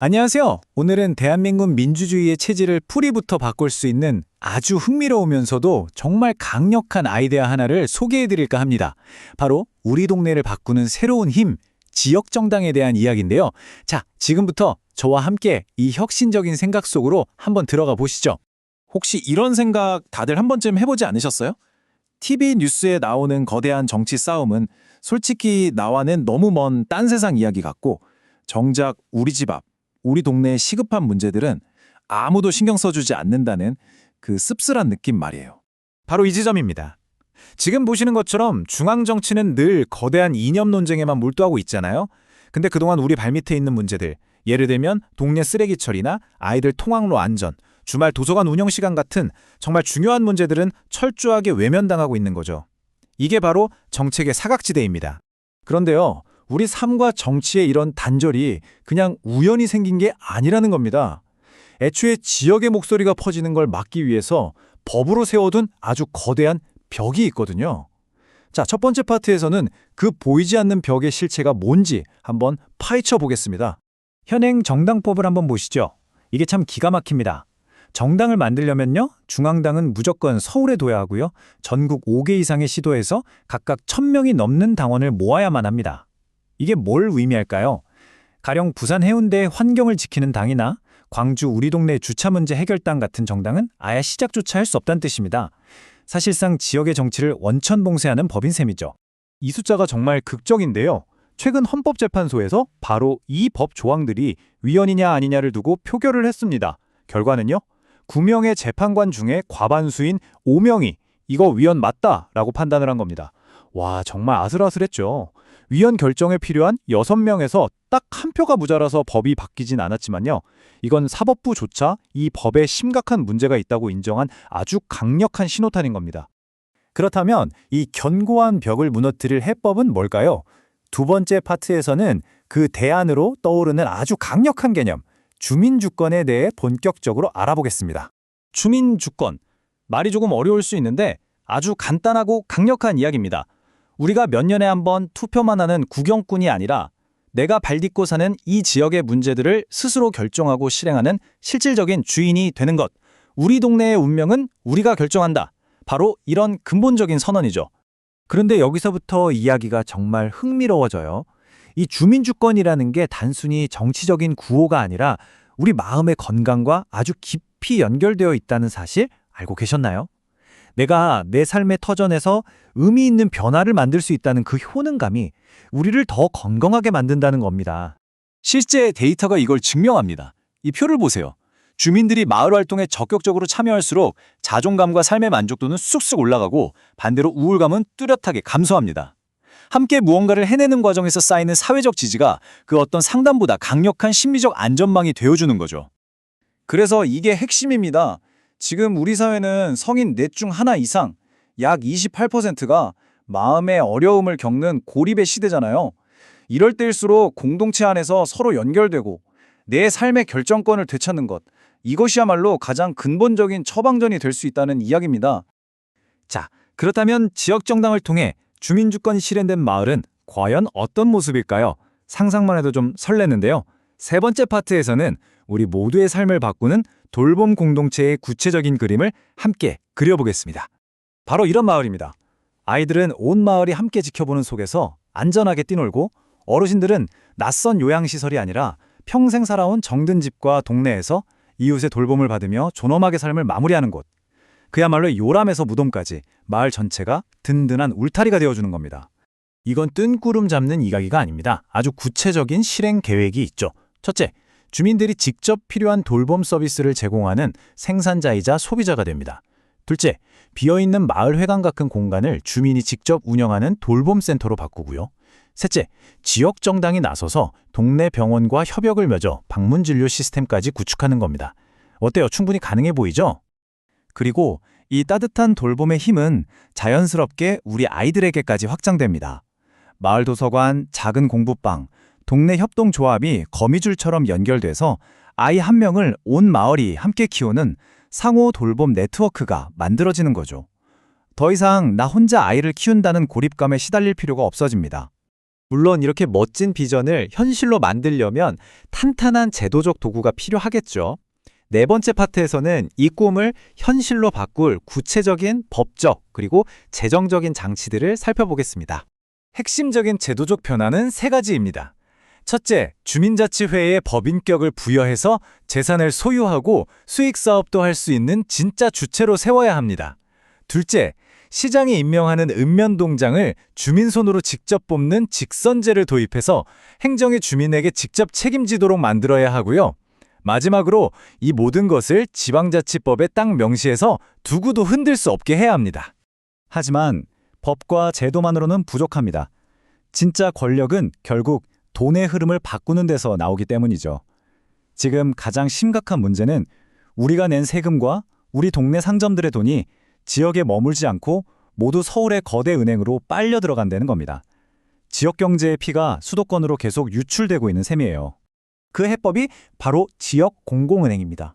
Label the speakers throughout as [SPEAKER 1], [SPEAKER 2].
[SPEAKER 1] 안녕하세요. 오늘은 대한민국 민주주의의 체질을 뿌리부터 바꿀 수 있는 아주 흥미로우면서도 정말 강력한 아이디어 하나를 소개해 드릴까 합니다. 바로 우리 동네를 바꾸는 새로운 힘, 지역정당에 대한 이야기인데요. 자, 지금부터 저와 함께 이 혁신적인 생각 속으로 한번 들어가 보시죠.
[SPEAKER 2] 혹시 이런 생각 다들 한 번쯤 해보지 않으셨어요? TV 뉴스에 나오는 거대한 정치 싸움은 솔직히 나와는 너무 먼 딴 세상 이야기 같고, 정작 우리 집 앞, 우리 동네의 시급한 문제들은 아무도 신경 써주지 않는다는 그 씁쓸한 느낌 말이에요.
[SPEAKER 1] 바로 이 지점입니다. 지금 보시는 것처럼 중앙 정치는 늘 거대한 이념 논쟁에만 몰두하고 있잖아요. 근데 그동안 우리 발밑에 있는 문제들, 예를 들면 동네 쓰레기 처리나 아이들 통학로 안전, 주말 도서관 운영 시간 같은 정말 중요한 문제들은 철저하게 외면당하고 있는 거죠. 이게 바로 정책의 사각지대입니다. 그런데요, 우리 삶과 정치의 이런 단절이 그냥 우연히 생긴 게 아니라는 겁니다. 애초에 지역의 목소리가 퍼지는 걸 막기 위해서 법으로 세워둔 아주 거대한 벽이 있거든요. 자, 첫 번째 파트에서는 그 보이지 않는 벽의 실체가 뭔지 한번 파헤쳐 보겠습니다. 현행 정당법을 한번 보시죠. 이게 참 기가 막힙니다. 정당을 만들려면요, 중앙당은 무조건 서울에 둬야 하고요, 전국 5개 이상의 시도에서 각각 1000명이 넘는 당원을 모아야만 합니다. 이게 뭘 의미할까요? 가령 부산 해운대 환경을 지키는 당이나 광주 우리 동네 주차 문제 해결당 같은 정당은 아예 시작조차 할 수 없다는 뜻입니다. 사실상 지역의 정치를 원천봉쇄하는 법인 셈이죠. 이 숫자가 정말 극적인데요. 최근 헌법재판소에서 바로 이 법 조항들이 위헌이냐 아니냐를 두고 표결을 했습니다. 결과는요, 9명의 재판관 중에 과반수인 5명이 이거 위헌 맞다라고 판단을 한 겁니다. 와, 정말 아슬아슬했죠. 위헌 결정에 필요한 6명에서 딱 한 표가 모자라서 법이 바뀌진 않았지만요, 이건 사법부조차 이 법에 심각한 문제가 있다고 인정한 아주 강력한 신호탄인 겁니다. 그렇다면 이 견고한 벽을 무너뜨릴 해법은 뭘까요? 두 번째 파트에서는 그 대안으로 떠오르는 아주 강력한 개념, 주민주권에 대해 본격적으로 알아보겠습니다. 주민주권, 말이 조금 어려울 수 있는데 아주 간단하고 강력한 이야기입니다. 우리가 몇 년에 한 번 투표만 하는 구경꾼이 아니라 내가 발딛고 사는 이 지역의 문제들을 스스로 결정하고 실행하는 실질적인 주인이 되는 것. 우리 동네의 운명은 우리가 결정한다. 바로 이런 근본적인 선언이죠. 그런데 여기서부터 이야기가 정말 흥미로워져요. 이 주민주권이라는 게 단순히 정치적인 구호가 아니라 우리 마음의 건강과 아주 깊이 연결되어 있다는 사실 알고 계셨나요? 내가 내 삶의 터전에서 의미 있는 변화를 만들 수 있다는 그 효능감이 우리를 더 건강하게 만든다는 겁니다. 실제 데이터가 이걸 증명합니다. 이 표를 보세요. 주민들이 마을 활동에 적극적으로 참여할수록 자존감과 삶의 만족도는 쑥쑥 올라가고, 반대로 우울감은 뚜렷하게 감소합니다. 함께 무언가를 해내는 과정에서 쌓이는 사회적 지지가 그 어떤 상담보다 강력한 심리적 안전망이 되어주는 거죠. 그래서 이게 핵심입니다. 지금 우리 사회는 성인 넷 중 하나 이상, 약 28%가 마음의 어려움을 겪는 고립의 시대잖아요. 이럴 때일수록 공동체 안에서 서로 연결되고 내 삶의 결정권을 되찾는 것, 이것이야말로 가장 근본적인 처방전이 될 수 있다는 이야기입니다. 자, 그렇다면 지역정당을 통해 주민주권이 실현된 마을은 과연 어떤 모습일까요? 상상만 해도 좀 설레는데요. 세 번째 파트에서는 우리 모두의 삶을 바꾸는 돌봄 공동체의 구체적인 그림을 함께 그려보겠습니다. 바로 이런 마을입니다. 아이들은 온 마을이 함께 지켜보는 속에서 안전하게 뛰놀고, 어르신들은 낯선 요양시설이 아니라 평생 살아온 정든 집과 동네에서 이웃의 돌봄을 받으며 존엄하게 삶을 마무리하는 곳. 그야말로 요람에서 무덤까지 마을 전체가 든든한 울타리가 되어주는 겁니다. 이건 뜬구름 잡는 이야기가 아닙니다. 아주 구체적인 실행 계획이 있죠. 첫째, 주민들이 직접 필요한 돌봄 서비스를 제공하는 생산자이자 소비자가 됩니다. 둘째, 비어있는 마을 회관 같은 공간을 주민이 직접 운영하는 돌봄센터로 바꾸고요. 셋째, 지역 정당이 나서서 동네 병원과 협약을 맺어 방문 진료 시스템까지 구축하는 겁니다. 어때요? 충분히 가능해 보이죠? 그리고 이 따뜻한 돌봄의 힘은 자연스럽게 우리 아이들에게까지 확장됩니다. 마을 도서관, 작은 공부방, 동네 협동조합이 거미줄처럼 연결돼서 아이 한 명을 온 마을이 함께 키우는 상호 돌봄 네트워크가 만들어지는 거죠. 더 이상 나 혼자 아이를 키운다는 고립감에 시달릴 필요가 없어집니다.
[SPEAKER 3] 물론 이렇게 멋진 비전을 현실로 만들려면 탄탄한 제도적 도구가 필요하겠죠. 네 번째 파트에서는 이 꿈을 현실로 바꿀 구체적인 법적 그리고 재정적인 장치들을 살펴보겠습니다.
[SPEAKER 1] 핵심적인 제도적 변화는 세 가지입니다. 첫째, 주민자치회에 법인격을 부여해서 재산을 소유하고 수익사업도 할 수 있는 진짜 주체로 세워야 합니다. 둘째, 시장이 임명하는 읍면동장을 주민 손으로 직접 뽑는 직선제를 도입해서 행정이 주민에게 직접 책임지도록 만들어야 하고요. 마지막으로 이 모든 것을 지방자치법에 딱 명시해서 두고도 흔들 수 없게 해야 합니다.
[SPEAKER 4] 하지만 법과 제도만으로는 부족합니다. 진짜 권력은 결국 돈의 흐름을 바꾸는 데서 나오기 때문이죠. 지금 가장 심각한 문제는 우리가 낸 세금과 우리 동네 상점들의 돈이 지역에 머물지 않고 모두 서울의 거대 은행으로 빨려 들어간다는 겁니다. 지역 경제의 피가 수도권으로 계속 유출되고 있는 셈이에요. 그 해법이 바로 지역 공공은행입니다.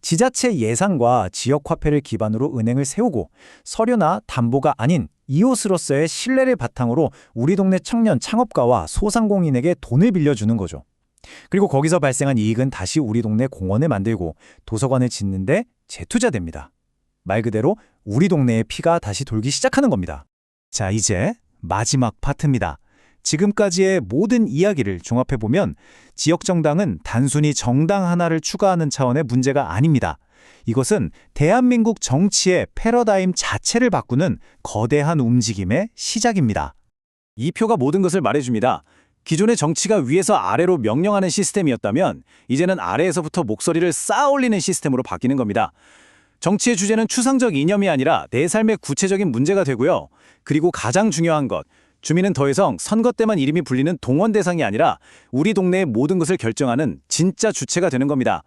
[SPEAKER 4] 지자체 예산과 지역 화폐를 기반으로 은행을 세우고 서류나 담보가 아닌 이웃으로서의 신뢰를 바탕으로 우리 동네 청년 창업가와 소상공인에게 돈을 빌려주는 거죠. 그리고 거기서 발생한 이익은 다시 우리 동네 공원을 만들고 도서관을 짓는데 재투자됩니다. 말 그대로 우리 동네의 피가 다시 돌기 시작하는 겁니다. 자, 이제 마지막 파트입니다. 지금까지의 모든 이야기를 종합해보면 지역정당은 단순히 정당 하나를 추가하는 차원의 문제가 아닙니다. 이것은 대한민국 정치의 패러다임 자체를 바꾸는 거대한 움직임의 시작입니다.
[SPEAKER 2] 이 표가 모든 것을 말해줍니다. 기존의 정치가 위에서 아래로 명령하는 시스템이었다면 이제는 아래에서부터 목소리를 쌓아 올리는 시스템으로 바뀌는 겁니다. 정치의 주제는 추상적 이념이 아니라 내 삶의 구체적인 문제가 되고요. 그리고 가장 중요한 것, 주민은 더 이상 선거 때만 이름이 불리는 동원 대상이 아니라 우리 동네의 모든 것을 결정하는 진짜 주체가 되는 겁니다.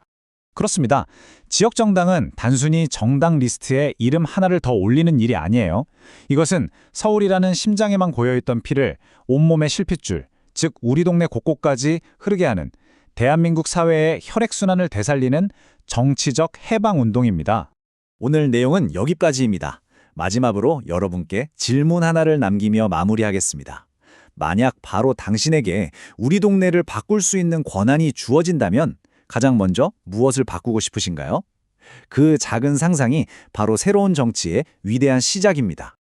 [SPEAKER 4] 그렇습니다. 지역정당은 단순히 정당 리스트에 이름 하나를 더 올리는 일이 아니에요. 이것은 서울이라는 심장에만 고여있던 피를 온몸의 실핏줄, 즉 우리 동네 곳곳까지 흐르게 하는 대한민국 사회의 혈액순환을 되살리는 정치적 해방운동입니다.
[SPEAKER 1] 오늘 내용은 여기까지입니다. 마지막으로 여러분께 질문 하나를 남기며 마무리하겠습니다. 만약 바로 당신에게 우리 동네를 바꿀 수 있는 권한이 주어진다면 가장 먼저 무엇을 바꾸고 싶으신가요? 그 작은 상상이 바로 새로운 정치의 위대한 시작입니다.